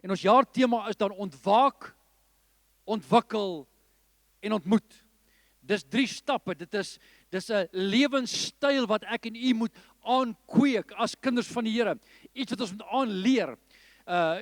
En ons jaartema is dan ontwaak, ontwikkel en ontmoet. Dis 3 stappe, dis 'n lewenstyl wat ek en u moet aankweek as kinders van die Here. Iets wat ons moet aanleer.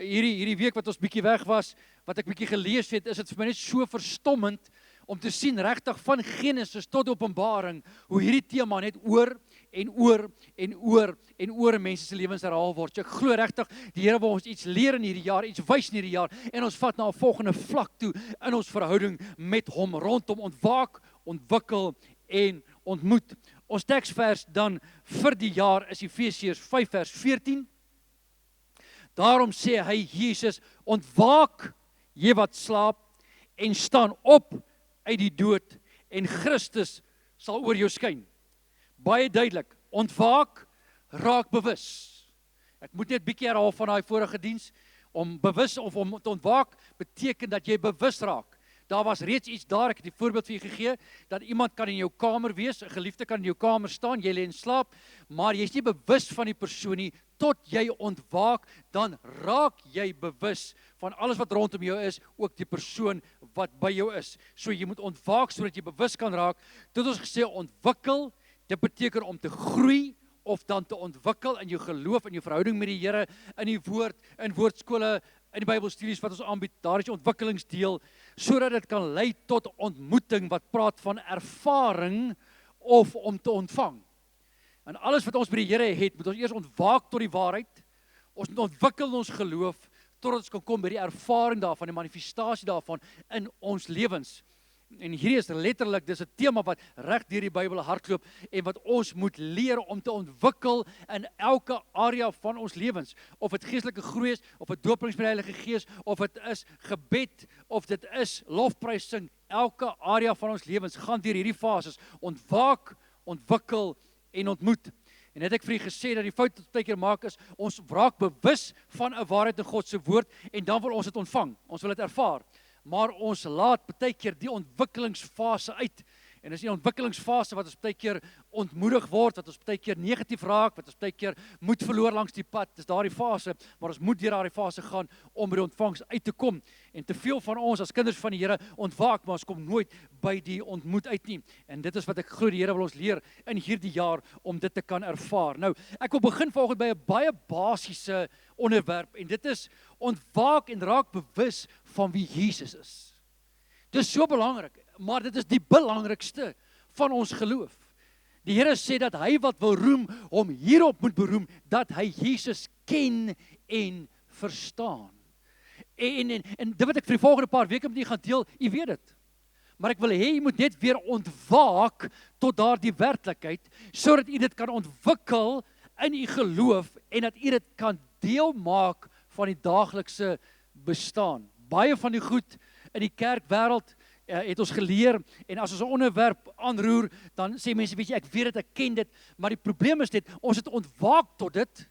Hierdie week wat ons bietjie weg was, wat ek bietjie gelees het, is dit vir my net so verstommend om te sien regtig van Genesis tot Openbaring, hoe hierdie tema net oor en oor en oor en oor in mense se lewens herhaal word. So ek glo regtig, die Here wil ons iets leer in hierdie jaar, iets wys in hierdie jaar, en ons vat na 'n volgende vlak toe in ons verhouding met hom, rondom ontwaak, ontwikkel en ontmoet. Ons teksvers dan vir die jaar is Efesiërs 5 vers 14. Daarom sê hy, Jesus, ontwaak, jy wat slaap, en staan op uit die dood, en Christus sal oor jou skyn. Baie duidelik, ontwaak, raak bewus. Ek moet net bietjie herhaal van daai vorige diens, om bewus of om te ontwaak, beteken dat jy bewus raak. Daar was reeds iets daar, ek het die voorbeeld vir u gegee, dat iemand kan in jou kamer wees, 'n geliefde kan in jou kamer staan, jy lê in slaap, maar jy is nie bewus van die persoon nie, tot jy ontwaak, dan raak jy bewus van alles wat rondom jou is, ook die persoon wat by jou is. So jy moet ontwaak, sodat jy bewus kan raak. Dit ons gesê, ontwikkel, dit beteken om te groei, of dan te ontwikkel in jou geloof, in jou verhouding met die Here, in die woord, in woordskole, in die Bybelstudies wat ons aanbied, daar is die ontwikkelingsdeel, sodat dit kan lei tot ontmoeting, wat praat van ervaring, of om te ontvang. En alles wat ons by die Here het, moet ons eers ontwaak tot die waarheid, ons moet ontwikkel in ons geloof, totdat ons kan kom by die ervaring daarvan, die manifestasie daarvan, in ons lewens. En hierdie is letterlik, dis 'n tema wat reg deur die Bybel hardloop, en wat ons moet leer om te ontwikkel in elke area van ons lewens. Of dit geestelike groei is, of dit dopings met die Heilige Gees, of dit is gebed, of dit is lofprysing, elke area van ons lewens gaan deur hierdie fases, ontwaak, ontwikkel en ontmoet. En het ek vir u gesê dat die fout wat baie keer maak is, ons raak bewus van 'n waarheid in God se woord, en dan wil ons dit ontvang, ons wil dit ervaar. Maar ons laat baie keer die ontwikkelingsfase uit. En dis die ontwikkelingsfase wat ons baie keer ontmoedig word, wat ons baie keer negatief raak, wat ons baie keer moed verloor langs die pad. Dis daardie fase, maar ons moet deur daardie fase gaan om by die ontvangs uit te kom. En te veel van ons as kinders van die Here ontwaak, maar ons kom nooit by die ontmoet uit nie. En dit is wat ek glo die Here wil ons leer in hierdie jaar om dit te kan ervaar. Nou, ek wil begin vanoggend by 'n baie basiese onderwerp, en dit is ontwaak en raak bewus van wie Jesus is. Dit is so belangrik, maar dit is die belangrikste van ons geloof. Die Here sê dat hy wat wil roem, hom hierop moet beroem, dat hy Jesus ken en verstaan. En dit wat ek vir die volgende paar weke met u gaan deel, u weet dit. Maar ek wil hê u moet net weer ontwaak tot daardie werklikheid, sodat u dit kan ontwikkel in u geloof, en dat u dit kan deel maak van die daaglikse bestaan. Baie van die goed in die kerkwêreld het ons geleer, en as ons 'n onderwerp aanroer, dan sê mense, weet jy, ek weet dit, ek ken dit, maar die probleem is dit, ons het ontwaak tot dit,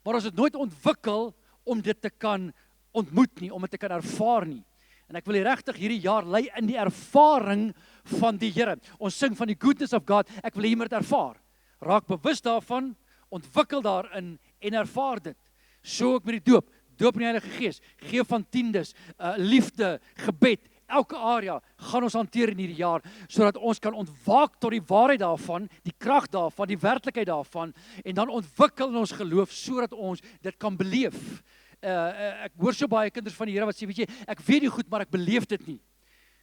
maar ons het nooit ontwikkel om dit te kan ontmoet nie, om dit te kan ervaar nie. En ek wil regtig hierdie jaar lei in die ervaring van die Here. Ons sing van die goodness of God, ek wil hê jy moet dit ervaar. Raak bewus daarvan, ontwikkel daarin en ervaar dit. So ook met die doop in die Heilige Gees, gee van tiendes, liefde, gebed, elke area gaan ons hanteer in hierdie jaar, sodat ons kan ontwaak tot die waarheid daarvan, die krag daarvan, die werklikheid daarvan, en dan ontwikkel in ons geloof, sodat ons dit kan beleef. Ek hoor so baie kinders van die Here wat sê, weet jy, ek weet nie goed, maar ek beleef dit nie.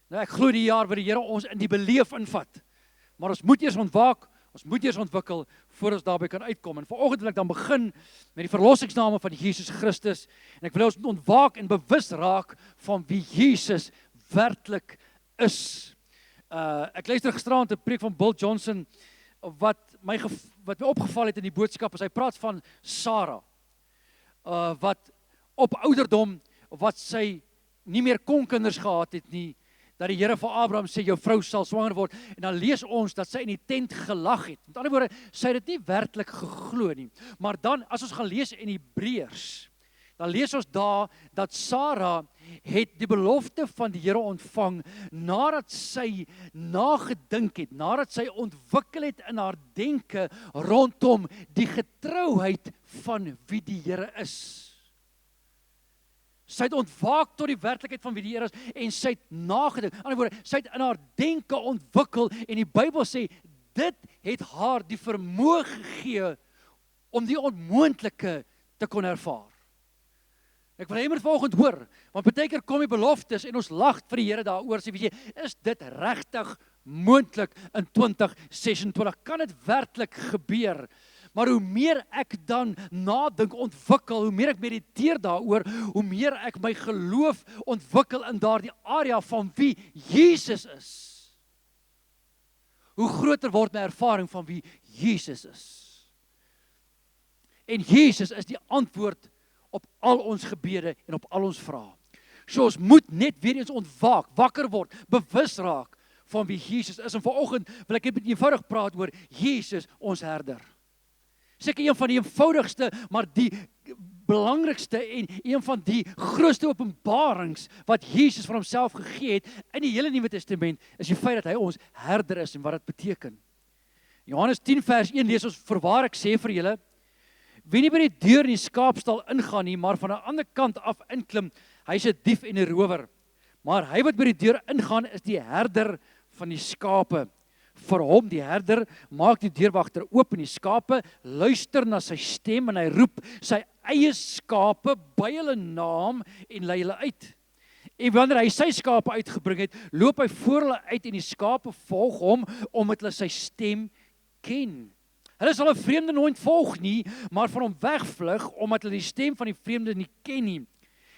Nou, ek glo die jaar waar die Here ons in die beleef invat, maar ons moet eers ontwaak, ons moet eers ontwikkel, voor ons daarby kan uitkom. En vanoggend wil ek dan begin met die verlossingsname van Jesus Christus, en ek wil ons moet ontwaak en bewus raak van wie Jesus werklik is. Ek luister gisteraand 'n preek van Bill Johnson, wat my opgeval het in die boodskap, is hy praat van Sarah, wat op ouderdom, wat sy nie meer kon kinders gehad het nie, dat die Here vir Abraham sê, jou vrou sal swanger word, en dan lees ons dat sy in die tent gelag het. Met ander woorde, sy het dit nie werklik geglo nie. Maar dan, as ons gaan lees in Hebreërs, dan lees ons daar, dat Sarah het die belofte van die Here ontvang, nadat sy nagedink het, nadat sy ontwikkel het in haar denke, rondom die getrouheid van wie die Here is. Sy het ontwaak tot die werklikheid van wie die Here is en sy het nagedink. Aan die ander woorde, sy het in haar denke ontwikkel en die Bybel sê dit het haar die vermoë gegee om die onmoontlike te kon ervaar. Ek wil hê jy moet vanoggend hoor, want baie keer kom die beloftes en ons lag vir die Here daaroor, sê weet jy, is dit regtig moontlik in 2026? Kan dit werklik gebeur? Maar hoe meer ek dan nadink, ontwikkel, hoe meer ek mediteer daaroor, hoe meer ek my geloof ontwikkel in daardie area van wie Jesus is. Hoe groter word my ervaring van wie Jesus is. En Jesus is die antwoord op al ons gebede en op al ons vrae. So ons moet net weer eens ontwaak, wakker word, bewus raak van wie Jesus is. En vanoggend wil ek net eenvoudig praat oor Jesus, ons herder. Seker een van die eenvoudigste, maar die belangrikste en een van die grootste openbarings wat Jesus van homself gegee het in die hele Nuwe Testament, is die feit dat hy ons herder is en wat dit beteken. Johannes 10 vers 1 lees ons, voorwaar ek sê vir julle, wie nie by die deur in die skaapstal ingaan nie, maar van 'n ander kant af inklim, hy is 'n dief en 'n rower. Maar hy wat by die deur ingaan, is die herder van die skape. Vir hom, die herder, maak die deurwagter oop en die skape luister na sy stem en hy roep sy eie skape by hulle naam en lei hulle uit. En wanneer hy sy skape uitgebring het, loop hy voor hulle uit en die skape volg hom omdat hulle sy stem ken. Hulle sal 'n vreemde nooit volg nie, maar van hom wegvlug omdat hulle die stem van die vreemde nie ken nie.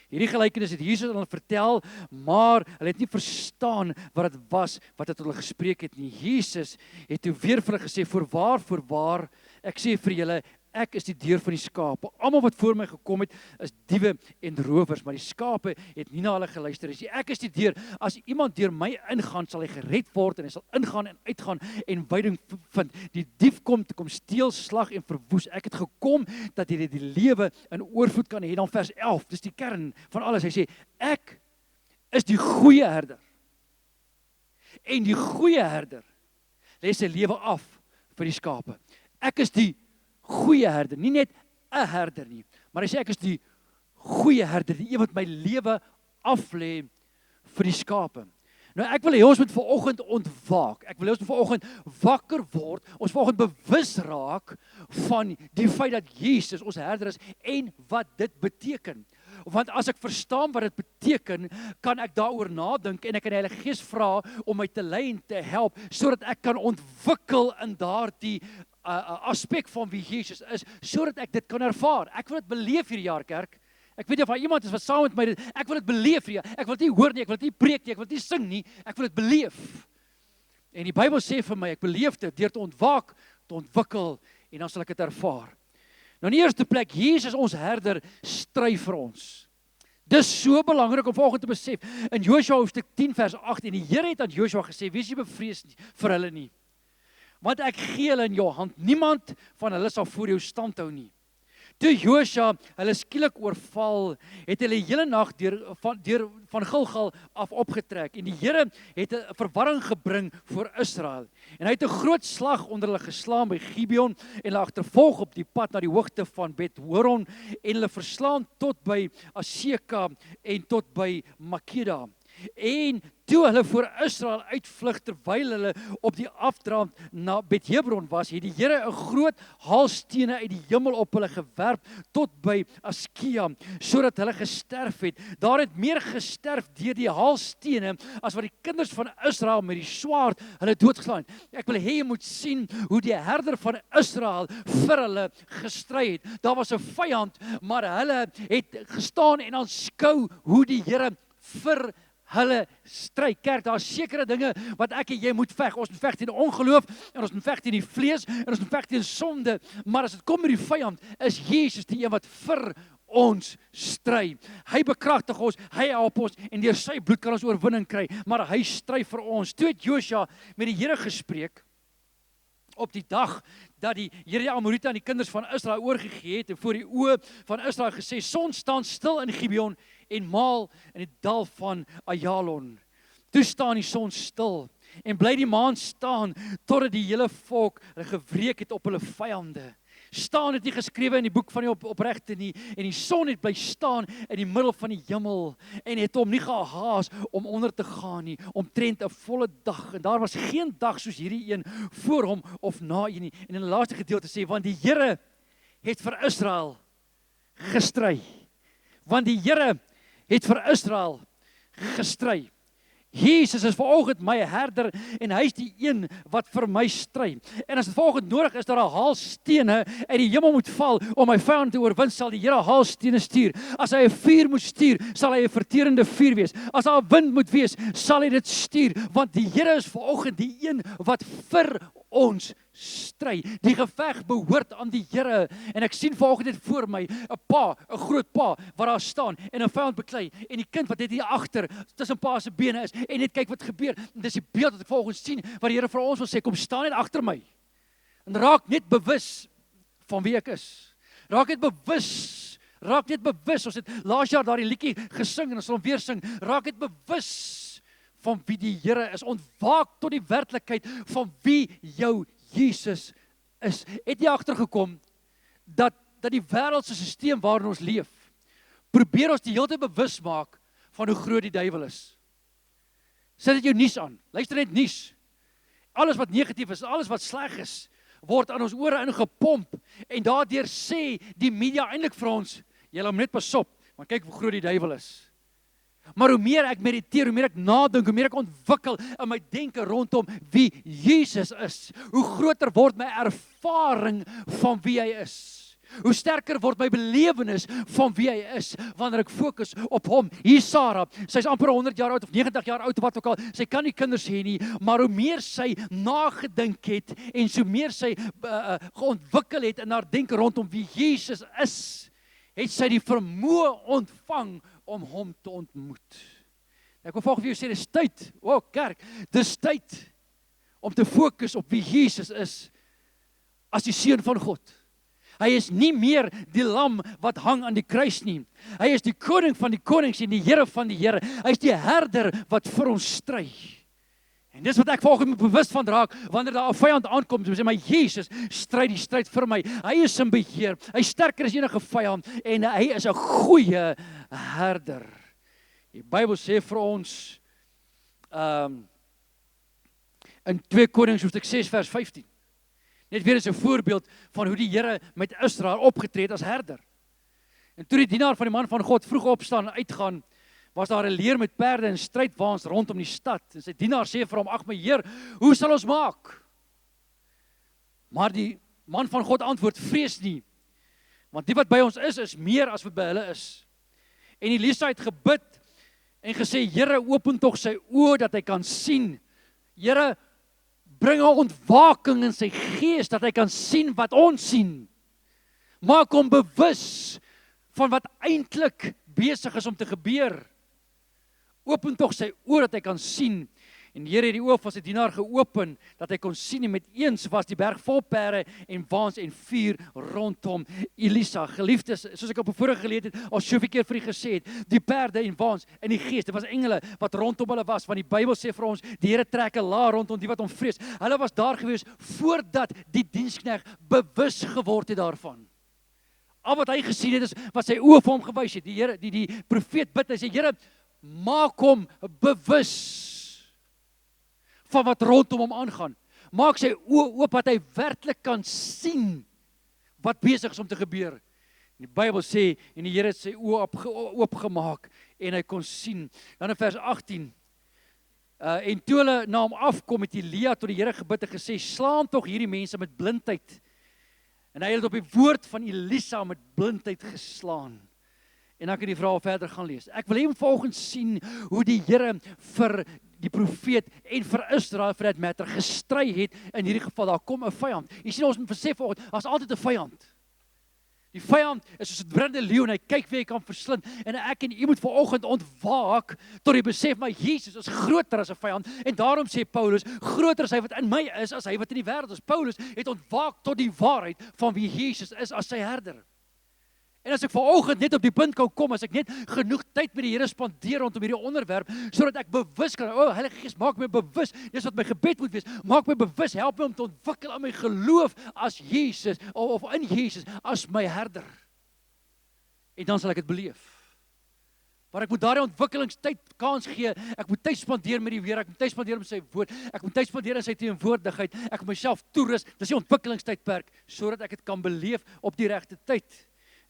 Hierdie gelykenis het Jesus aan hulle vertel, maar hulle het nie verstaan wat dit was wat hy tot hulle gespreek het nie. Jesus het toe weer vir hulle gesê, voorwaar, ek sê vir julle, ek is die deur van die skape. Almal wat voor my gekom het, is diewe en rowers, maar die skape het nie na hulle geluister nie. Ek is die deur. As iemand deur my ingaan, sal hy gered word en hy sal ingaan en uitgaan en veiding vind. Die dief kom steel, slag en verwoes. Ek het gekom dat jy die lewe in oorvloed kan hê. Dan vers 11, dis die kern van alles. Hy sê, ek is die goeie herder. En die goeie herder lê sy lewe af vir die skape. Ek is die goeie herder, nie net 'n herder nie, maar hy sê ek is die goeie herder, die een wat my lewe aflê vir die skape. Nou ek wil hê ons moet vanoggend ontwaak. Ek wil hê ons moet vanoggend wakker word. Ons vanoggend bewus raak van die feit dat Jesus ons herder is en wat dit beteken. Want as ek verstaan wat dit beteken, kan ek daaroor nadink en ek kan die Heilige Gees vra om my te lei en te help sodat ek kan ontwikkel in daardie aspek van wie Jesus is, sodat ek dit kan ervaar. Ek wil dit beleef hierdie jaar, kerk. Ek weet nie of daar iemand is wat saam met my dit, ek wil dit beleef hierdie jaar. Ek wil dit nie hoor nie, ek wil dit nie preek nie, ek wil dit nie sing nie, ek wil dit beleef. En die Bybel sê vir my, ek beleef dit deur te ontwaak, te ontwikkel en dan sal ek dit ervaar. Nou in die eerste plek, Jesus ons herder stry vir ons. Dis so belangrik om vanoggend te besef. In Josua hoofstuk 10 vers 8 en die Here het aan Josua gesê, wees jy bevrees nie vir hulle nie. Want ek gee hulle in jou hand. Niemand van hulle sal voor jou stand hou nie. Toe Josua hulle skielik oorval, het hulle hele nag deur van Gilgal af opgetrek en die Here het 'n verwarring gebring voor Israel. En hy het 'n groot slag onder hulle geslaan by Gibeon en hulle agtervolg op die pad na die hoogte van Bet-horon en hulle verslaan tot by Aseka en tot by Makeda. En toe hulle voor Israel uitvlug terwyl hulle op die afdraand na Bet-Hebron was, het die Here 'n groot haalstene uit die hemel op hulle gewerp tot by Askia, sodat hulle gesterf het. Daar het meer gesterf deur die haalstene as wat die kinders van Israel met die swaard hulle doodgeslaan het. Ek wil hê jy moet sien hoe die herder van Israel vir hulle gestry het. Daar was 'n vyand, maar hulle het gestaan en aanskou hoe die Here vir hulle stry. Kerk, daar is sekere dinge wat ek en jy moet veg. Ons moet veg teen ongeloof en ons moet veg teen die vlees en ons moet veg teen sonde. Maar as dit kom met die vyand, is Jesus die een wat vir ons stry. Hy bekragtig ons, hy help ons en deur sy bloed kan ons oorwinning kry, maar hy stry vir ons. Toe het Josua met die Here gespreek op die dag dat die Here die Amorite aan die kinders van Israel oorgegee het en voor die oë van Israel gesê, son staan stil in Gibeon en maal in die dal van Ayalon. Toe staan die son stil en bly die maan staan totdat die hele volk hulle gewreek het op hulle vyande. Staan het nie geskrewe in die boek van die opregte nie, en die son het bly staan in die middel van die hemel, en het hom nie gehaas om onder te gaan nie, omtrent 'n volle dag, en daar was geen dag soos hierdie een voor hom of na een nie. En in die laaste gedeelte sê, want die Here het vir Israel gestry. Want die Here het vir Israel gestry. Jesus is vanoggend my herder en hy is die een wat vir my stry. En as dit vanoggend nodig is dat 'n haalstene uit die hemel moet val om my vyand te oorwin, sal die Here haalstene stuur. As hy 'n vuur moet stuur, sal hy 'n verterende vuur wees. As daar 'n wind moet wees, sal hy dit stuur, want die Here is vanoggend die een wat vir ons stry. Die geveg behoort aan die Here. En ek sien vanoggend dit voor my, 'n pa, 'n groot pa wat daar staan en 'n vyand beklei en die kind wat net hier agter tussen pa se bene is en net kyk wat gebeur. En dis die beeld wat ek vanoggend sien wat die Here vir ons wil sê, kom staan net agter my. En raak net bewus van wie ek is. Raak net bewus. Ons het laas jaar daardie liedjie gesing en ons sal hom weer sing. Raak net bewus van wie die Here is. Ontwaak tot die werklikheid van wie jou Jesus is. Het jy agtergekom dat die wêreldse stelsel waarin ons leef, probeer ons die hele tyd bewus maak van hoe groot die duiwel is. Sit dit jou nuus aan. Luister net nuus. Alles wat negatief is, alles wat sleg is, word aan ons ore ingepomp en daardeur sê die media eintlik vir ons, julle moet net pas op, want kyk hoe groot die duiwel is. Maar hoe meer ek mediteer, hoe meer ek nadink, hoe meer ek ontwikkel in my denke rondom wie Jesus is, hoe groter word my ervaring van wie hy is. Hoe sterker word my belewenis van wie hy is, wanneer ek fokus op hom. Hier Sarah, sy is amper 100 jaar oud of 90 jaar oud of wat ook al, sy kan nie kinders hê nie, maar hoe meer sy nagedink het, en so meer sy geontwikkel het in haar denke rondom wie Jesus is, het sy die vermoë ontvang om hom te ontmoet. Ek wil volgens vir jou sê, dis tyd, kerk, dis tyd om te fokus op wie Jesus is, as die Seun van God. Hy is nie meer die lam wat hang aan die kruis nie. Hy is die koning van die konings en die Here van die Here. Hy is die herder wat vir ons stry. En dis wat ek volgens moet bewus van raak, wanneer daar 'n vyand aankom, so sê my Jesus stry die stryd vir my. Hy is in beheer. Hy is sterker as enige vyand en hy is 'n goeie herder. Die Bybel sê vir ons in 2 Konings hoofstuk 6 vers 15. Net weer eens 'n voorbeeld van hoe die Here met Israel opgetree het as herder. En toe die dienaar van die man van God vroeg opstaan en uitgaan, was daar 'n leer met perde en strydwaans rondom die stad. En sy dienaar sê vir hom, ag my Heer, hoe sal ons maak? Maar die man van God antwoord, vrees nie, want die wat by ons is meer as wat by hulle is. En Elisa het gebid en gesê, Here, open tog sy oë dat hy kan sien. Here, bring 'n ontwaking in sy gees dat hy kan sien wat ons sien. Maak hom bewus van wat eintlik besig is om te gebeur. Open tog sy oë dat hy kan sien. En die Here het die oë van sy dienaar geopen dat hy kon sien en met eens was die berg vol perde en waans en vuur rondom Elisa. Geliefdes, soos ek op 'n vorige geleentheid al soveel keer vir u gesê het, die perde en waans in die gees, dit was engele wat rondom hulle was, want die Bybel sê vir ons, die Here trek 'n laar rondom die wat hom vrees. Hulle was daar gewees voordat die diensknegt bewus geword het daarvan. Al wat hy gesien het is wat sy oë vir hom gewys het. Die Here, die profeet bid, hy sê, Here, maak hom bewus van wat rondom hom aangaan. Maak sy oë oop dat hy werklik kan sien wat besig is om te gebeur. En die Bybel sê, en die Here het sy oë oopgemaak en hy kon sien. Dan in vers 18, en toe hulle na hom afkom, het Elia tot die Here gebid en gesê, slaan tog hierdie mense met blindheid. En hy het op die woord van Elisa met blindheid geslaan. En dan kan die verhaal verder gaan lees. Ek wil hê volgens sien hoe die Here vir die profeet en vir Israel vir dat matter gestry het. In hierdie geval, daar kom 'n vyand. Jy sien, ons moet besef, daar's altyd 'n vyand. Die vyand is soos 'n brandende leeu en hy kyk wie hy kan verslind. En ek en u moet vanoggend ontwaak tot die besef, maar Jesus is groter as 'n vyand. En daarom sê Paulus, groter is hy wat in my is as hy wat in die wêreld is. Paulus het ontwaak tot die waarheid van wie Jesus is as sy herder. En as ek vanoggend net op die punt kan kom, as ek net genoeg tyd met die Here spandeer rondom hierdie onderwerp, sodat ek bewus kan, Heilige Gees, maak my bewus, dis wat my gebed moet wees, maak my bewus, help my om te ontwikkel aan my geloof as Jesus, of in Jesus, as my herder. En dan sal ek dit beleef. Maar ek moet daardie ontwikkelingstyd kans gee, ek moet tyd spandeer met die Here, ek moet tyd spandeer met sy woord, ek moet tyd spandeer in sy teenwoordigheid, ek moet myself toerus, dis die ontwikkelingstydperk, sodat ek dit kan beleef op die regte tyd.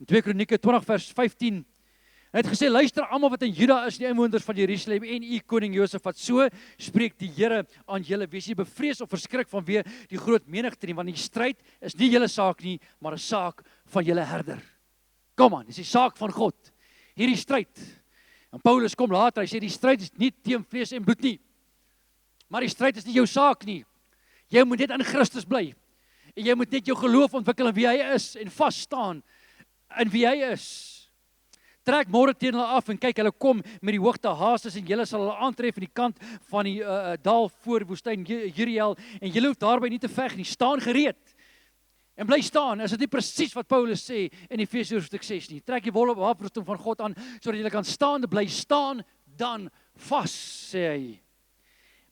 In 2 Kronieke 20 vers 15, hy het gesê, luister almal wat in Juda is, die inwoners van Jerusalem en u koning Josafat, so spreek die Here aan julle, wees nie bevrees of verskrik vanweë die groot menigte nie, want die stryd is nie julle saak nie, maar 'n saak van julle herder. Kom aan, dis die saak van God, hierdie stryd. En Paulus kom later, hy sê die stryd is nie teen vlees en bloed nie, maar die stryd is nie jou saak nie. Jy moet net in Christus bly, en jy moet net jou geloof ontwikkel in wie hy is, en vas staan in wie hy is. Trek môre teen hulle af en kyk, hulle kom met die hoogte haastes en julle sal hulle aantref in die kant van die dal voor woestyn Jeriel, en julle hoef daarby nie te veg nie, staan gereed. En bly staan, is dit nie presies wat Paulus sê in Efesiërs hoofstuk 6 nie. Trek die volle wapenrusting van God aan, sodat jy kan staan, bly staan, dan vas, sê hy.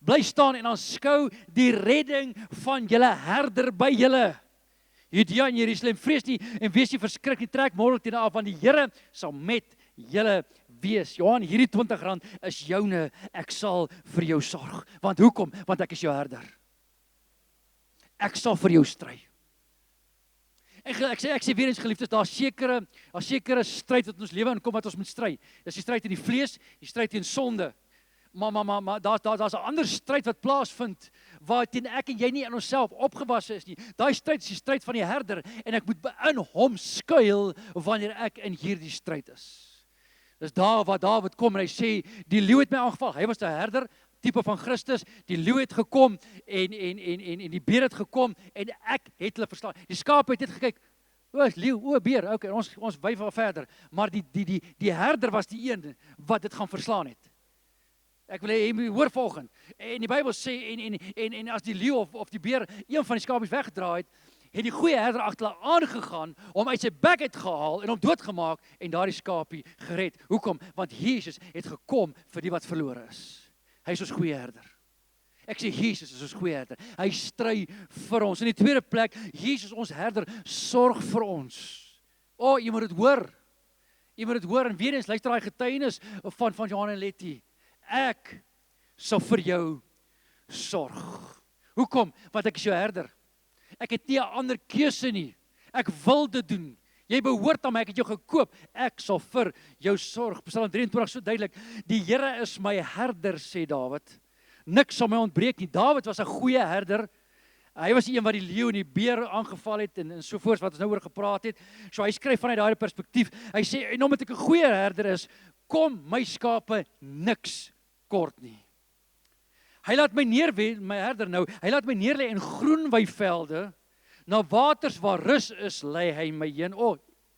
Bly staan en aanskou die redding van julle herder by julle. Judea en Jerusalem, vrees nie en wees nie verskrik nie, trek môre teen af, want die Here sal met julle wees. Johan, hierdie R20 is joune, ek sal vir jou sorg. Want hoekom? Want ek is jou herder. Ek sal vir jou stry. Ek sê weer eens geliefdes, daar sekere stryd wat in ons lewe inkom wat ons moet stry. Dis die stryd teen die vlees, die stryd teen sonde. Maar daar's 'n ander stryd wat plaasvind waar teen ek en jy nie in onsself opgewasse is nie. Daai stryd is die stryd van die herder en ek moet in hom skuil wanneer ek in hierdie stryd is. Dis daar waar Dawid kom en hy sê die leeu het my aangeval. Hy was 'n herder, tipe van Christus. Die leeu het gekom en die beer het gekom en ek het hulle verslaan. Die skaap het net gekyk, leeu, beer, okay, ons wyf al verder. Maar die herder was die een wat dit gaan verslaan het. Ek wil hê jy moet hoor volgende. En die Bybel sê en as die leeu of die beer een van die skapies weggedraai het die goeie herder agter hulle aangegaan, om uit sy bek uit gehaal en hom doodgemaak en daardie skapie gered. Hoekom? Want Jesus het gekom vir die wat verlore is. Hy is ons goeie herder. Ek sê Jesus is ons goeie herder. Hy stry vir ons. In die tweede plek, Jesus ons herder sorg vir ons. Jy moet dit hoor. Jy moet dit hoor en weer eens luister daai getuienis van Johan en Letty. Ek sal vir jou sorg. Hoekom? Want ek is jou herder. Ek het nie 'n ander keuse nie. Ek wil dit doen. Jy behoort aan my, ek het jou gekoop. Ek sal vir jou sorg. Psalm 23 so duidelik. Die Here is my herder, sê Dawid. Niks sal my ontbreek nie. Dawid was 'n goeie herder. Hy was die een wat die leeu en die beer aangeval het en so voort wat ons nou oor gepraat het. So hy skryf vanuit daardie perspektief. Hy sê en omdat ek 'n goeie herder is, kom my skape niks kort nie. Hy laat my neerlê, my herder nou, hy laat my neerlê in groen weivelde, na waters waar rus is, lei hy my heen.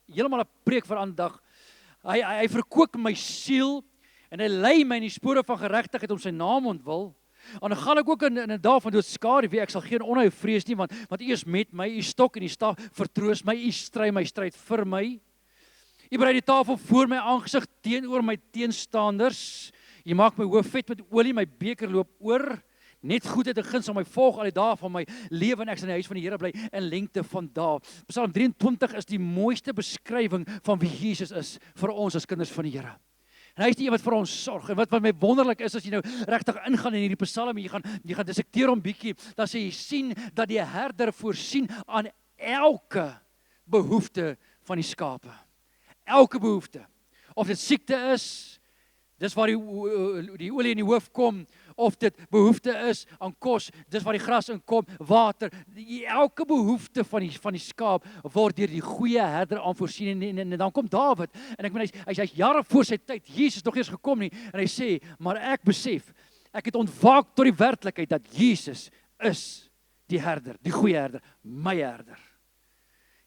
Heeltemal 'n preek vir aandag. Hy verkoop my siel, en hy lei my in die spore van geregtigheid om sy naam ontwil. En dan gaan ek ook in 'n dag van doodskade, ek sal geen onheil vrees nie, want u is met my, u stok en die staf vertroos my, u stry my stryd vir my. U berei die tafel voor my aangesig teenoor my teenstanders. U maak my hoof vet met olie, my beker loop oor. Net goedheid en guns sal my volg al die dae van my lewe en ek sal in die huis van die Here bly in lengte van dae. Psalm 23 is die mooiste beskrywing van wie Jesus is vir ons as kinders van die Here. En hy is die een wat vir ons sorg. En wat my wonderlik is, as jy nou regtig ingaan in hierdie Psalm, jy gaan dissekteer hom bietjie, dan sê jy sien dat die herder voorsien aan elke behoefte van die skape. Elke behoefte. Of dit siekte is, dis waar die olie in die hoof kom, of dit behoefte is aan kos, dis waar die gras inkom, water. Elke behoefte van die skaap word deur die goeie herder aan voorsien. En dan kom Dawid, en ek meen hy's jare voor sy tyd, Jesus nog eers gekom nie, en hy sê, maar ek besef, ek het ontwaak tot die werklikheid dat Jesus is die herder, die goeie herder, my herder.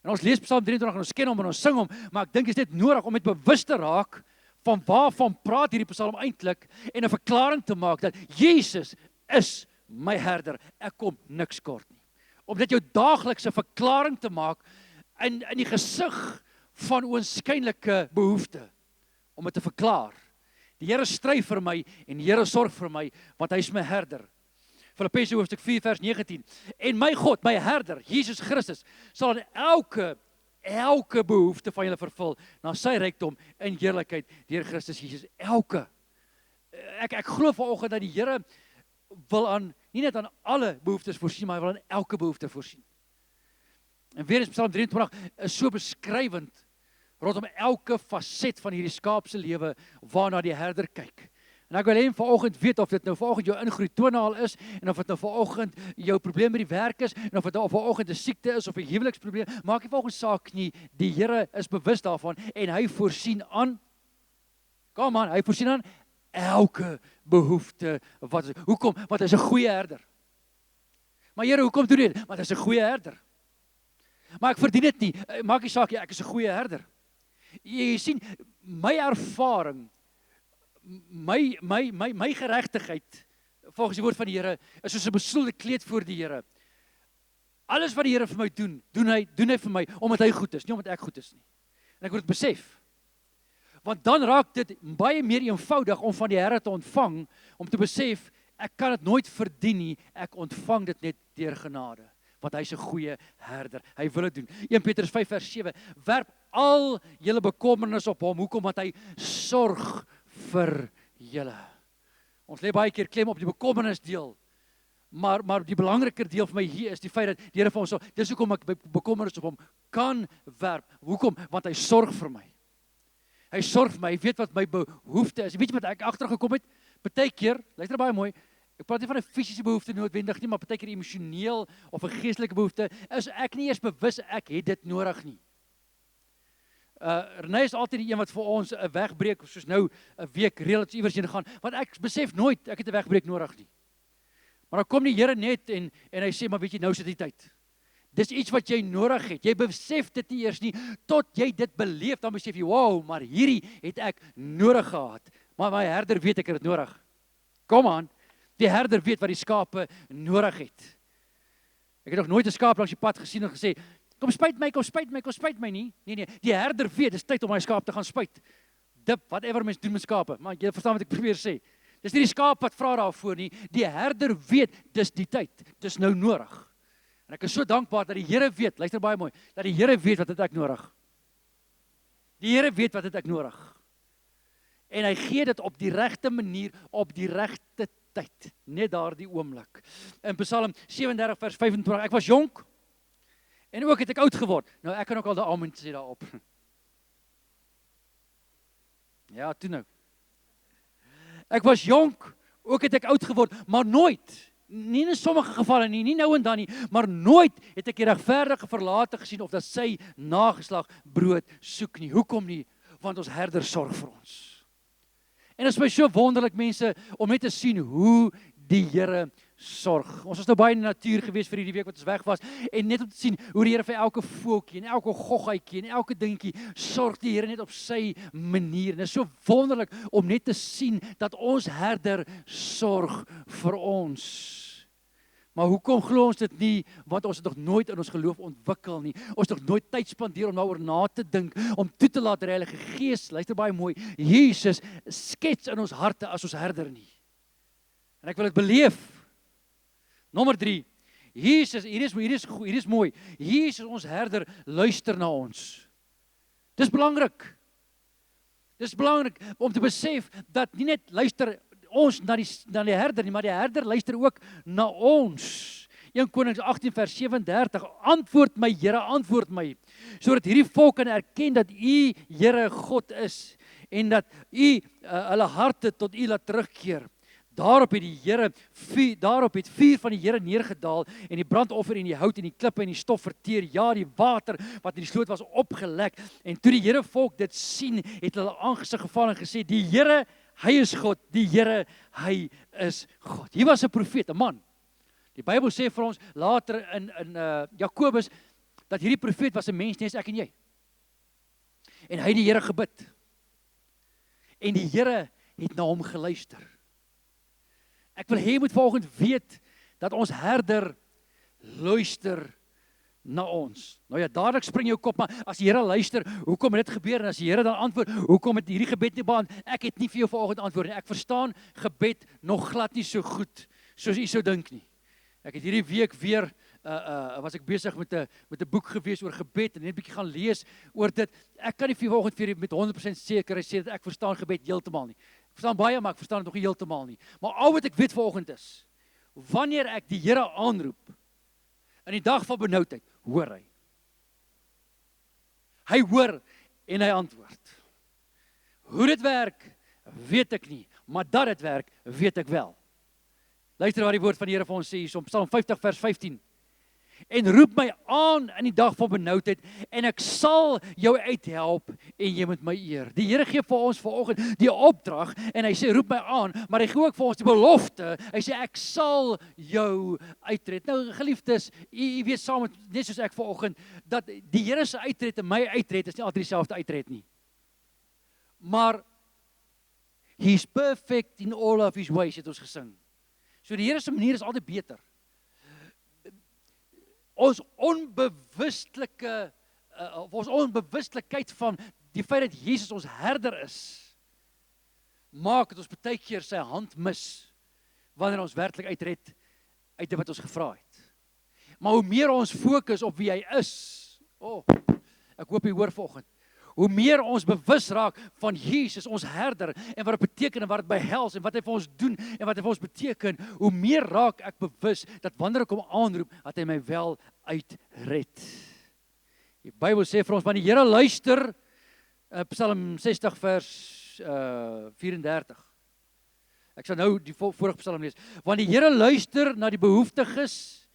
En ons lees Psalm 23 en ons ken hom en ons sing hom, maar ek dink dit is net nodig om met bewus te raak van waarvan praat hierdie Psalm eintlik en 'n verklaring te maak dat Jesus is my herder. Ek kom niks kort nie. Om dit jou daaglikse verklaring te maak in die gesig van oënskynlike behoefte om dit te verklaar. Die Here stry vir my en die Here sorg vir my, want hy is my herder. Filippense hoofstuk 4 vers 19. En my God, my herder, Jesus Christus, sal in elke behoefte van julle vervul na sy rykdom in heerlikheid deur Christus Jesus. Elke. Ek glo vanoggend dat die Here wil nie net aan alle behoeftes voorsien, maar hy wil aan elke behoefte voorsien. En weer eens Psalm 23 is so beskrywend rondom elke faset van hierdie skaapse lewe waarna die herder kyk. En ek wil hê vanoggend weet of dit nou vanoggend jou ingroei tonaal is, en of dit nou vanoggend jou probleem met die werk is, en of dit nou vanoggend 'n siekte is of 'n huweliksprobleem, maak nie vanoggend saak nie. Die Here is bewus daarvan en hy voorsien aan, hy voorsien aan elke behoefte. Hoekom? Want hy is 'n goeie herder. Maar Here, hoekom doen jy dit? Want hy is 'n goeie herder. Maar ek verdien dit nie. Maak nie saak, ek is 'n goeie herder. Jy sien, my ervaring, my geregtigheid, volgens die woord van die Here, is soos 'n besoedelde kleed voor die Here. Alles wat die Here vir my doen hy vir my, omdat hy goed is, nie omdat ek goed is nie. En ek moet dit besef. Want dan raak dit baie meer eenvoudig om van die Here te ontvang, om te besef, ek kan dit nooit verdien nie, ek ontvang dit net deur genade. Want hy is 'n goeie herder. Hy wil dit doen. 1 Petrus 5 vers 7, werp al julle bekommernis op hom. Hoekom? Want hy sorg vir julle. Ons lê baie keer klem op die bekommernis deel. Maar die belangriker deel vir my hier is die feit dat die Here vir ons, dis hoekom ek bekommernis op hom kan werp. Hoekom? Want hy sorg vir my. Hy sorg vir my, hy weet wat my behoefte is. Weet jy wat ek agtergekom het? Partykeer, luister baie mooi, ek praat nie van 'n fisiese behoefte noodwendig nie, maar partykeer emosioneel of 'n geestelike behoefte, is ek nie eers bewus ek het dit nodig nie. Renée is altyd die een wat vir ons 'n wegbreek, soos nou 'n week reëls iewers heen gaan, want ek besef nooit ek het 'n wegbreek nodig nie. Maar dan kom die Here net en hy sê, maar weet jy, nou is dit die tyd. Dis iets wat jy nodig het. Jy besef dit nie eers nie, tot jy dit beleef, dan besef jy, wow, maar hierdie het ek nodig gehad. Maar my herder weet ek het dit nodig. Kom aan, die herder weet wat die skape nodig het. Ek het nog nooit 'n skaap langs die pad gesien en gesê, kom spuit my nie. Nee, die herder weet, dis tyd om my skaap te gaan spuit. Dip, whatever mens doen met skape, maar jy verstaan wat ek probeer sê. Dis nie die skaap wat vra daarvoor nie, die herder weet, dis die tyd, dis nou nodig. En ek is so dankbaar dat die Here weet, luister baie mooi, dat die Here weet wat het ek nodig. Die Here weet wat het ek nodig. En hy gee dit op die regte manier, op die regte tyd, net daardie oomblik. In Psalm 37 vers 25, ek was jonk, en ook het ek oud geword. Nou ek kan ook al die amen sê daarop. Ja, toe nou. Ek was jonk, ook het ek oud geword, maar nooit, nie in sommige gevalle nie nou en dan nie, maar nooit het ek die regverdige verlate gesien of dat sy nageslag brood soek nie. Hoekom nie? Want ons herder sorg vir ons. En dit is my so wonderlik, mense, om net te sien hoe die Here sorg. Ons was nou baie in die natuur gewees vir hierdie week wat ons weg was, en net om te sien hoe die Here vir elke voeltjie en elke goggetjie en elke dingetjie sorg die Here net op sy manier. En dit is so wonderlik om net te sien dat ons herder sorg vir ons. Maar hoekom glo ons dit nie? Want ons het nog nooit in ons geloof ontwikkel nie. Ons het nog nooit tyd spandeer om daaroor na te dink, om toe te laat die Heilige Gees, luister baie mooi, Jesus skets in ons harte as ons herder nie. En ek wil dit beleef. Nommer 3, Jesus, hier is mooi, Jesus ons herder luister na ons. Dis belangrik. Dis belangrik om te besef dat nie net luister ons na die herder nie, maar die herder luister ook na ons. 1 Konings 18 vers 37, antwoord my Here, antwoord my, sodat hierdie volk kan erken dat U Here God is, en dat U hulle harte tot U laat terugkeer. Daarop het vuur van die Here neergedaal en die brandoffer en die hout en die klippe en die stof verteer. Ja, die water wat in die sloot was opgelek. En toe die Here volk dit sien, het hulle aangesig geval en gesê, die Here, hy is God. Die Here, hy is God. Hier was 'n profeet, 'n man. Die Bybel sê vir ons later in Jakobus dat hierdie profeet was 'n mens net as ek en jy. En hy het die Here gebid. En die Here het na hom geluister. Ek wil hê jy moet vanoggend weet dat ons herder luister na ons. Nou ja, dadelik spring jou kop, maar as die Here luister, hoekom het dit gebeur? En as die Here dan antwoord, hoekom het hierdie gebed nie beantwoord? Ek het nie vir jou vanoggend antwoord nie. Ek verstaan gebed nog glad nie so goed, soos u sou dink nie. Ek het hierdie week weer, was ek besig met 'n boek gewees oor gebed, en net 'n bietjie gaan lees oor dit. Ek kan nie vir vanoggend vir met 100% sekerheid sê dat ek verstaan gebed heeltemal nie. Ek verstaan baie, maar ek verstaan dit nog nie heeltemal nie. Maar al wat ek weet vanoggend is, wanneer ek die Here aanroep, in die dag van benoudheid, hoor hy. Hy hoor en hy antwoord. Hoe dit werk, weet ek nie, maar dat dit werk, weet ek wel. Luister wat die woord van die Here vir ons sê hier, Psalm 50 vers 15. En roep my aan in die dag van benoudheid, en ek sal jou uithelp, en jy moet my eer. Die Here gee vir ons vanoggend die opdrag, en hy sê roep my aan, maar hy gee ook vir ons die belofte. Hy sê ek sal jou uitred. Nou geliefdes, u weet saam met, net soos ek vanoggend, dat die Here se uitred en my uitred is nie altyd dieselfde uitred nie. Maar he's perfect in all of his ways, het ons gesing. So die Here se manier is altyd beter. Ons onbewustelikheid van die feit dat Jesus ons herder is, maak dat ons baie keer sy hand mis, wanneer ons werklik uitred uit dit wat ons gevra het. Maar hoe meer ons fokus op wie hy is, ek hoop jy hoor vanoggend, hoe meer ons bewus raak van Jesus, ons herder, en wat dit beteken, en wat dit behels, en wat hy vir ons doen, en wat hy vir ons beteken, hoe meer raak ek bewus, dat wanneer ek hom aanroep, dat hy my wel uitred. Die Bybel sê vir ons, want die Here luister, Psalm 60 vers 34. Ek sal nou die vorige Psalm lees. Want die Here luister na die behoeftiges,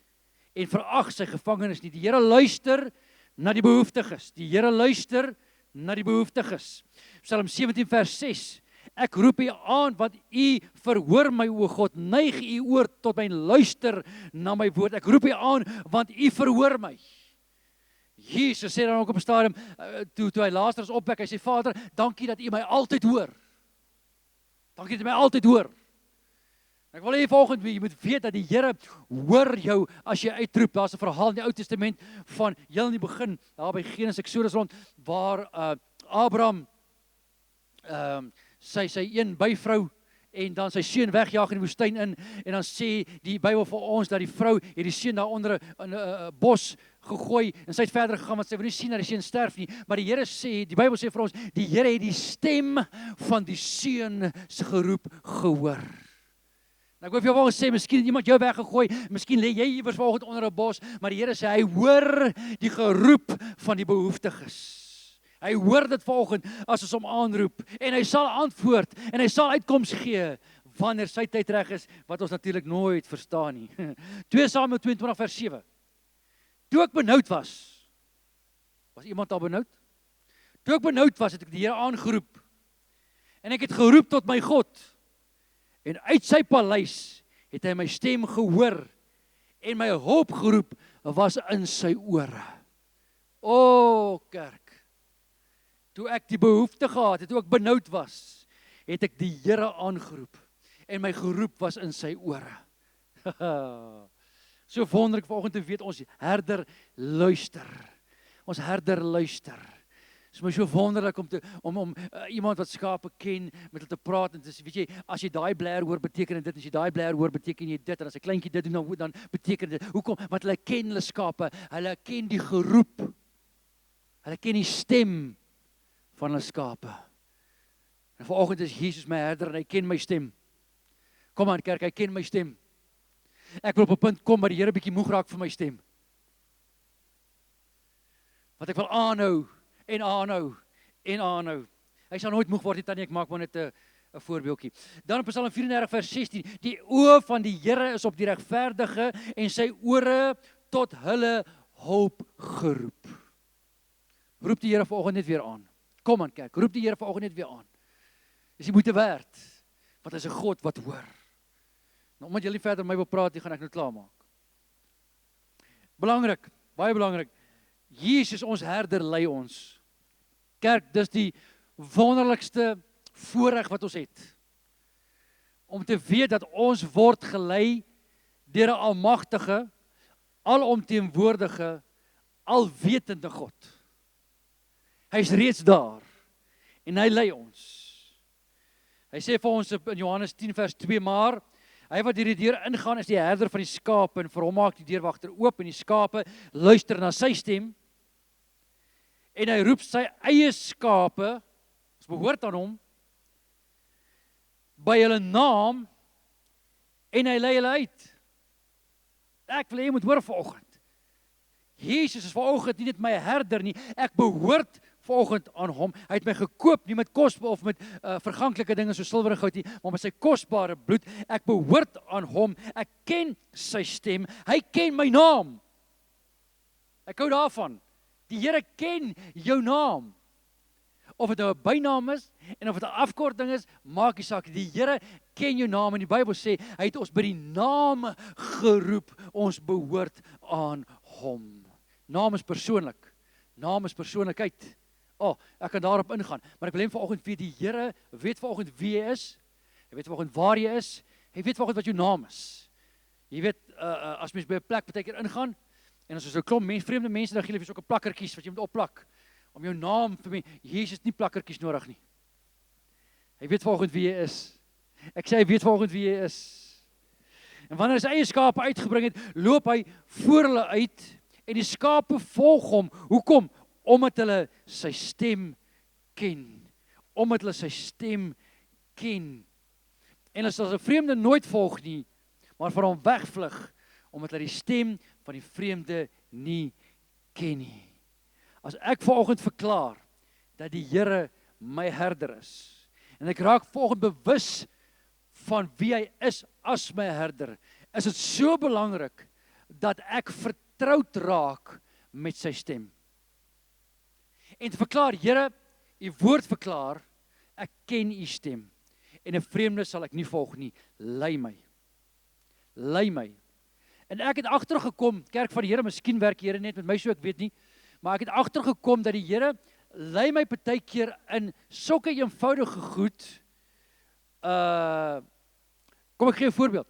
en verag sy gevangenes nie. Die Here luister na die behoeftiges. Die Here luister na die behoeftiges. Psalm 17 vers 6. Ek roep u aan, want u verhoor my, o God, neig u oor tot my, luister na my woord. Ek roep u aan, want u verhoor my. Jesus sê dan ook op 'n stadium, toe hy Lazarus opwek, hy sê, Vader, dankie dat u my altyd hoor. Dankie dat u my altyd hoor. Ek wil hê vanoggend, jy moet weet dat die Here hoor jou as jy uitroep. Daar's 'n verhaal in die Ou Testament van heel in die begin, daar by Genesis, Exodus rond, waar Abraham sy een byvrou en dan sy seun wegjaag in die woestyn in, en dan sê die Bybel vir ons dat die vrou het die seun daar onder 'n bos gegooi, en sy het verder gegaan, want sy wil nie sien dat die seun sterf nie, maar die Here sê, die Bybel sê vir ons, die Here het die stem van die seun se geroep gehoor. Nou, ek wil vir jou sê, miskien het iemand jou weggegooi, miskien lê jy iewers vanoggend onder 'n bos, maar die Here sê, hy hoor die geroep van die behoeftiges. Hy hoor dit vanoggend as ons hom aanroep, en hy sal antwoord, en hy sal uitkoms gee, wanneer sy tyd reg is, wat ons natuurlik nooit verstaan nie. 2 Samuel 22 vers 7. Toe ek benoud was iemand al benoud? Toe ek benoud was, het ek die Here aangeroep, en ek het geroep tot my God, en uit sy paleis het hy my stem gehoor, en my hulp geroep was in sy ore. O kerk, toe ek die behoefte gehad het, toe ek benoud was, het ek die Here aangeroep, en my geroep was in sy ore. So wonderlik vanoggend te weet, ons herder luister. Ons herder luister. Dit is my so wonderlik om iemand wat skape ken, met hulle te praat, en dis, weet jy, as jy daai blaar hoor, beteken dit, as jy daai blaar hoor, beteken jy dit, en as 'n kleintjie dit doen, dan beteken dit. Hoekom? Want hulle ken hulle skape, hulle ken die geroep, hulle ken die stem van hulle skape. En vanoggend is Jesus my herder, en hy ken my stem. Kom aan kerk, hy ken my stem. Ek wil op 'n punt kom waar die Here bietjie moeg raak vir my stem. Want ek wil aanhou, en aanhou, en aanhou. Hy sal nooit moeg word nie, Tannie, ek maak maar net 'n voorbeeldjie. Dan op Psalm 34 vers 16, die oë van die Here is op die regverdige, en sy ore tot hulle hulp geroep. Roep die Here vanoggend net weer aan. Kom aan kerk, roep die Here vanoggend net weer aan. Dis die moeite werd, want hy is 'n God wat hoor. Nou, omdat julle nie verder met my wil praat, gaan ek nou klaarmaak. Belangrik, baie belangrik, Jesus ons herder lei ons. Kerk, dis die wonderlikste voorreg wat ons het. Om te weet dat ons word gelei deur 'n almagtige, alomteenwoordige, alwetende God. Hy is reeds daar en hy lei ons. Hy sê vir ons in Johannes 10 vers 2, maar hy wat deur die deur ingaan is die herder van die skape en vir hom maak die deurwagter oop en die skape luister na sy stem en hy roep sy eie skape, ons behoort aan hom, by hulle naam en hy lei hulle uit. Ek wil hê jy moet hoor vanoggend. Jesus is vanoggend nie net my herder nie, ek behoort vanoggend aan hom. Hy het my gekoop, nie met kosbare of met verganklike dinge so silwer en goud nie, maar met sy kosbare bloed. Ek behoort aan hom. Ek ken sy stem. Hy ken my naam. Ek hou daarvan. Die Here ken jou naam. Of dit nou 'n bynaam is en of dit 'n afkorting is, maak nie saak. Die Here ken jou naam en die Bybel sê hy het ons by die naam geroep. Ons behoort aan hom. Naam is persoonlik. Naam is persoonlikheid. Ek kan daarop ingaan, maar ek wil hê vanoggend weet die Here weet vanoggend wie jy is. Hy weet vanoggend waar jy is. Hy weet vanoggend wat jou naam is. Jy weet as mens by 'n plek baie keer ingaan en as ons 'n klomp vreemde mense dan gee hulle vir so 'n plakkertjies wat jy moet opplak om jou naam vir my. Jesus het nie plakkertjies nodig nie. Hy weet vanoggend wie jy is. Ek sê hy weet vanoggend wie jy is. En wanneer hy sy eie skape uitgebring het, loop hy voor hulle uit en die skape volg hom. Hoekom? Omdat hulle sy stem ken. Omdat hulle sy stem ken. En as 'n vreemde nooit volg nie, maar van hom wegvlug, omdat hulle die stem van die vreemde nie ken nie. As ek vanoggend verklaar dat die Here my herder is, en ek raak vanoggend bewus van wie hy is as my herder, is dit so belangrik dat ek vertroud raak met sy stem. En te verklaar, Here, u woord verklaar, ek ken u stem. En 'n vreemde sal ek nie volg nie. Lei my. Lei my. En ek het agtergekom, kerk van die Here, miskien werk die Here net met my so, ek weet nie, maar ek het agtergekom dat die Here lei my partykeer in sulke eenvoudige goed. Kom ek gee 'n voorbeeld.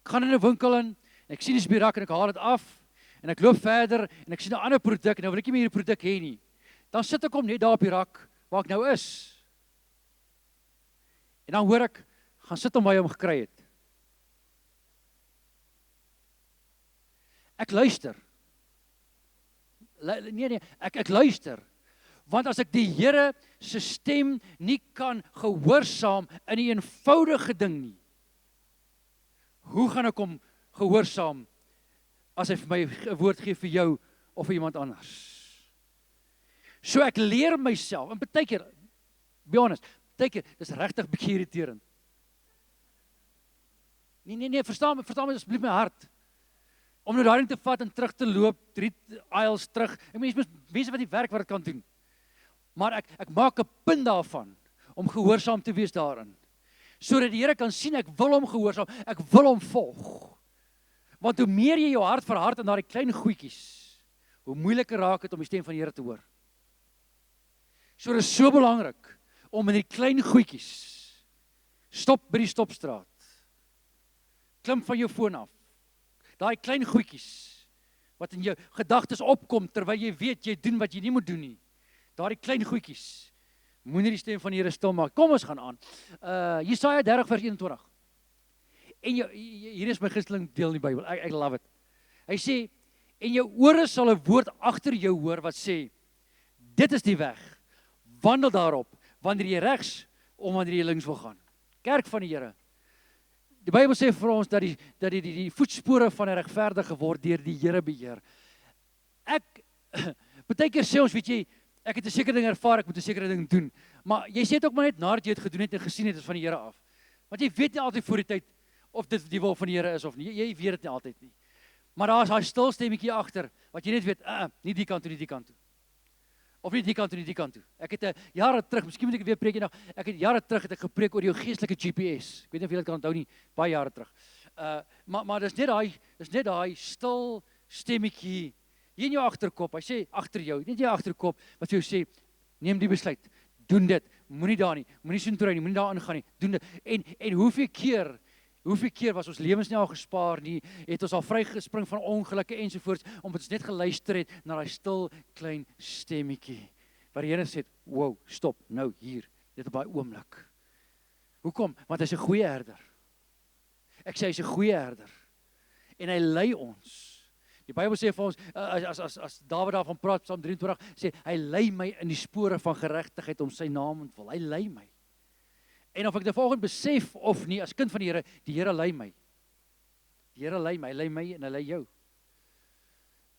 Ek gaan in 'n winkel in, en ek sien die spierak en ek haal dit af, en ek loop verder, en ek sien 'n ander produk, en nou wil ek nie meer hierdie produk hê nie. Dan sit ek hom net daar op die rak, waar ek nou is. En dan hoor ek, gaan sit hom waar jy hom gekry het. Ek luister. Nee, ek luister. Want as ek die Here se stem nie kan gehoorsaam in 'n eenvoudige ding nie, hoe gaan ek hom gehoorsaam as hy vir my 'n woord gee vir jou of vir iemand anders? So ek leer myself, en baie keer, be honest, baie keer, dis regtig bietjie irriterend. Nee, verstaan my asseblief my hart. Om nou daarin te vat en terug te loop, 3 aisles terug. Ek meen, mense wat die werk wat dit kan doen. Maar ek maak 'n punt daarvan om gehoorsaam te wees daarin. Sodat die Here kan sien ek wil hom gehoorsaam, ek wil hom volg. Want hoe meer jy jou hart verhard in daardie klein goedjies, hoe moeiliker raak dit om die stem van die Here te hoor. So dit is so belangrik om in die klein goedjies, stop by die stopstraat, klim van jou foon af, daai klein goedjies wat in jou gedagtes opkom terwyl jy weet jy doen wat jy nie moet doen nie. Daai klein goedjies. Moenie die stem van die Here stil maak. Kom ons gaan aan. Jesaja 30 vers 21. En hier is my gunsteling deel in die Bybel. Ek love it. Hy sê en jou ore sal 'n woord agter jou hoor wat sê dit is die weg. Wandel daarop wanneer jy regs of wanneer jy links wil gaan. Kerk van die Here. Die Bybel sê vir ons dat die voetspore van 'n regverdige word deur die Here beheer. Baie keer sê ons, weet jy, ek het 'n sekere ding ervaar, ek moet 'n sekere ding doen. Maar jy sê dit ook maar net nadat jy dit gedoen het en gesien het, is van die Here af. Want jy weet nie altyd voor die tyd of dit die wil van die Here is of nie. Jy weet dit nie altyd nie. Maar daar is daai stil stemmetjie agter wat jy net weet, nie die kant toe, nie die kant toe. Of nie die kant toe, nie die kant toe. Ek het jare terug, miskien moet ek weer preek eendag. Ek het jare terug gepreek oor jou geestelike GPS. Ek weet nie of julle dit kan onthou nie, baie jare terug. Maar dis net daai stil stemmetjie hier in jou agterkop. Hy sê agter jou, net jou agterkop wat vir jou sê, neem die besluit. Doen dit. Moenie daar nie. Moenie so intoe nie, moenie daar ingaan nie. Doen dit. En hoeveel Hoeveel keer was ons lewens nie al gespaar nie, het ons al vrygespring van ongelukke ensovoorts, omdat ons net geluister het na daai stil klein stemmetjie, waar die Here sê, wow, stop, nou hier, dit op daai oomblik. Hoekom? Want hy's 'n goeie herder. Ek sê hy's 'n goeie herder. En hy lei ons. Die Bybel sê vir ons, as Dawid daarvan praat, Psalm 23, sê, hy lei my in die spore van geregtigheid om sy naam ontwil. Hy lei my. En of ek dit vanoggend besef of nie, as kind van die Here lei my. Die Here lei my, hy lei my en hy lei jou.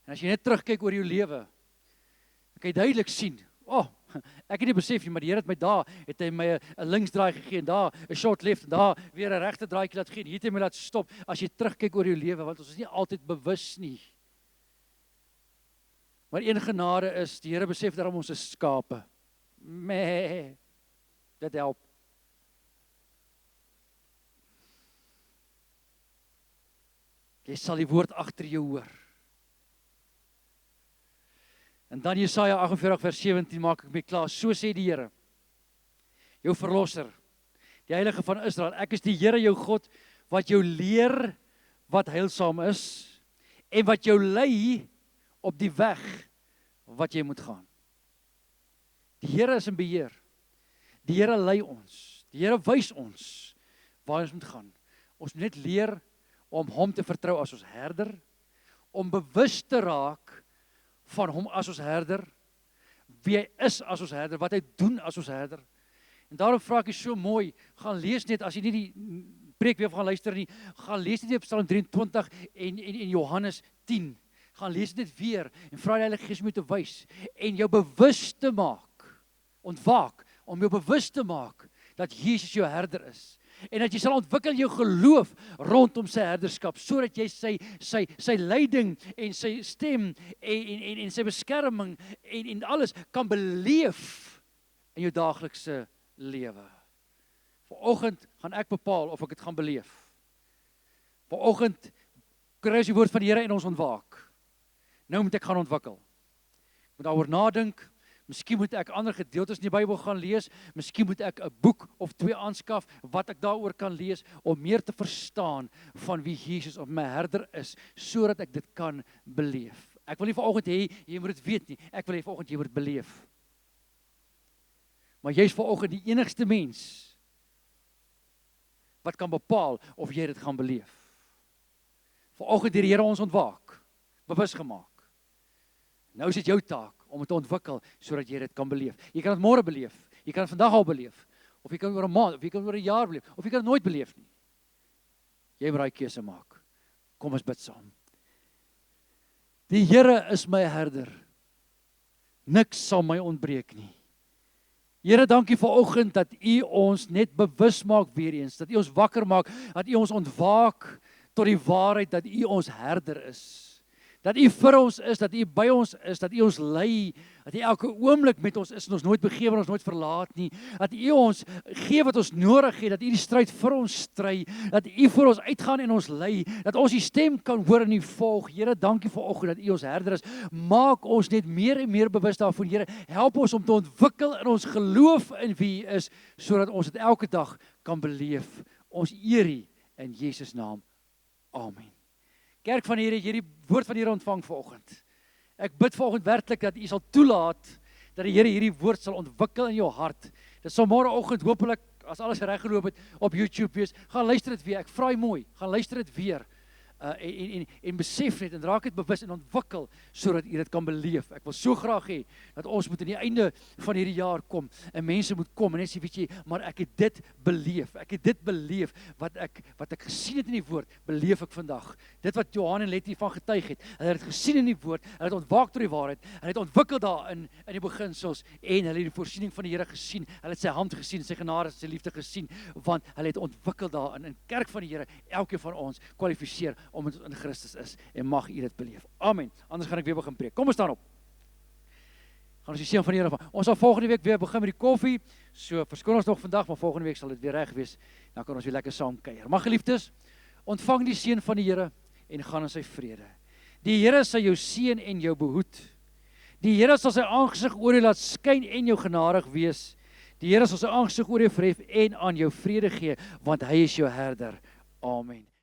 En as jy net terugkyk oor jou lewe, dan kan jy duidelik sien, ek het nie besef nie, maar die Here het my daar, het hy my 'n linksdraai gegee, en daar 'n short left, en daar weer 'n regte draaitjie laat gee, en hier het hy my laat stop, as jy terugkyk oor jou lewe, want ons is nie altyd bewus nie. Maar een genade is, die Here besef daarom ons is skape. Dit help. Jy sal die woord agter jou hoor. En dan Jesaja 48 vers 17 maak ek my klaar. So sê die Here, jou verlosser, die Heilige van Israel, ek is die Here jou God, wat jou leer wat heilsaam is, en wat jou lei op die weg wat jy moet gaan. Die Here is in beheer. Die Here lei ons. Die Here wys ons waar ons moet gaan. Ons moet net leer om hom te vertrou as ons herder, om bewus te raak van hom as ons herder, wie hy is as ons herder, wat hy doen as ons herder. En daarom vra ek jy so mooi, gaan lees net, as jy nie die preek weer gaan luister nie, gaan lees net Psalm 23 en Johannes 10, gaan lees dit weer, en vra die Heilige Gees om jou te wys, en jou bewus te maak, ontwaak, om jou bewus te maak, dat Jesus jou herder is, en dat jy sal ontwikkel jou geloof rondom sy herderskap, sodat jy sy leiding en sy stem en sy beskerming en alles kan beleef in jou daaglikse lewe. Vanoggend gaan ek bepaal of ek dit gaan beleef. Vanoggend kry ons die woord van die Here en ons ontwaak. Nou moet ek gaan ontwikkel. Ek moet daaroor nadink. Miskien moet ek ander gedeeltes in die Bybel gaan lees, miskien moet ek 'n boek of 2 aanskaf, wat ek daaroor kan lees, om meer te verstaan van wie Jesus of my herder is, sodat ek dit kan beleef. Ek wil nie vanoggend hê, jy moet dit weet nie, ek wil hê vanoggend jy moet dit beleef. Maar jy is vanoggend die enigste mens, wat kan bepaal of jy dit gaan beleef. Vanoggend het die Here ons ontwaak, bewus gemaak. Nou is dit jou taak, om het te ontwikkel, sodat jy dit kan beleef. Jy kan het môre beleef, jy kan het vandag al beleef, of jy kan oor 'n maand, of jy kan oor 'n jaar beleef, of jy kan het nooit beleef nie. Jy moet daai keuse maak. Kom ons bid saam. Die Here is my herder. Niks sal my ontbreek nie. Here, dankie vanoggend dat U ons net bewus maak weer eens, dat U ons wakker maak, dat U ons ontwaak tot die waarheid dat U ons herder is. Dat U vir ons is, dat U by ons is, dat U ons lei, dat U elke oomblik met ons is en ons nooit begewe en ons nooit verlaat nie. Dat U ons gee wat ons nodig het, dat U die stryd vir ons stry, dat U vir ons uitgaan en ons lei, dat ons die stem kan hoor en U volg. Here, dankie vanoggend dat U ons herder is. Maak ons net meer en meer bewus daarvan, Here. Help ons om te ontwikkel in ons geloof in wie U is, sodat ons dit elke dag kan beleef. Ons eer U in Jesus naam. Amen. Kerk van die Here, hierdie woord van die Here ontvang vanoggend. Ek bid vanoggend werklik dat U sal toelaat dat die Here hierdie woord sal ontwikkel in jou hart. Dit sal môreoggend hopelik, as alles reg geloop het, op YouTube wees. Gaan luister dit weer. Ek vra U mooi, gaan luister dit weer. En besef net en raak dit bewus en ontwikkel sodat U dit kan beleef. Ek wil so graag hê dat ons moet aan die einde van hierdie jaar kom en mense moet kom en net sê, weet jy, maar ek het dit beleef. Ek het dit beleef wat ek gesien het in die woord, beleef ek vandag. Dit wat Johan en Letty van getuig het, hulle het gesien in die woord, hulle het ontwaak tot die waarheid, hulle het ontwikkel daarin in die beginsels en hulle het die voorsiening van die Here gesien. Hulle het sy hand gesien, sy genade, sy liefde gesien, want hulle het ontwikkel daarin. In kerk van die Here, elkeen van ons kwalifiseer omdat ons in Christus is en mag U dit beleef. Amen. Anders gaan ek weer begin preek. Kom ons staan op. Gaan ons die seën van die Here van. Ons sal volgende week weer begin met die koffie. So verskoon ons nog vandag, maar volgende week sal dit weer reg wees. Dan kan ons weer lekker saam kuier. Maar geliefdes, ontvang die seën van die Here en gaan in sy vrede. Die Here sal jou seën en jou behoed. Die Here sal sy aangesig oor jou laat skyn en jou genadig wees. Die Here sal sy aangesig oor jou verhef en aan jou vrede gee, want hy is jou herder. Amen.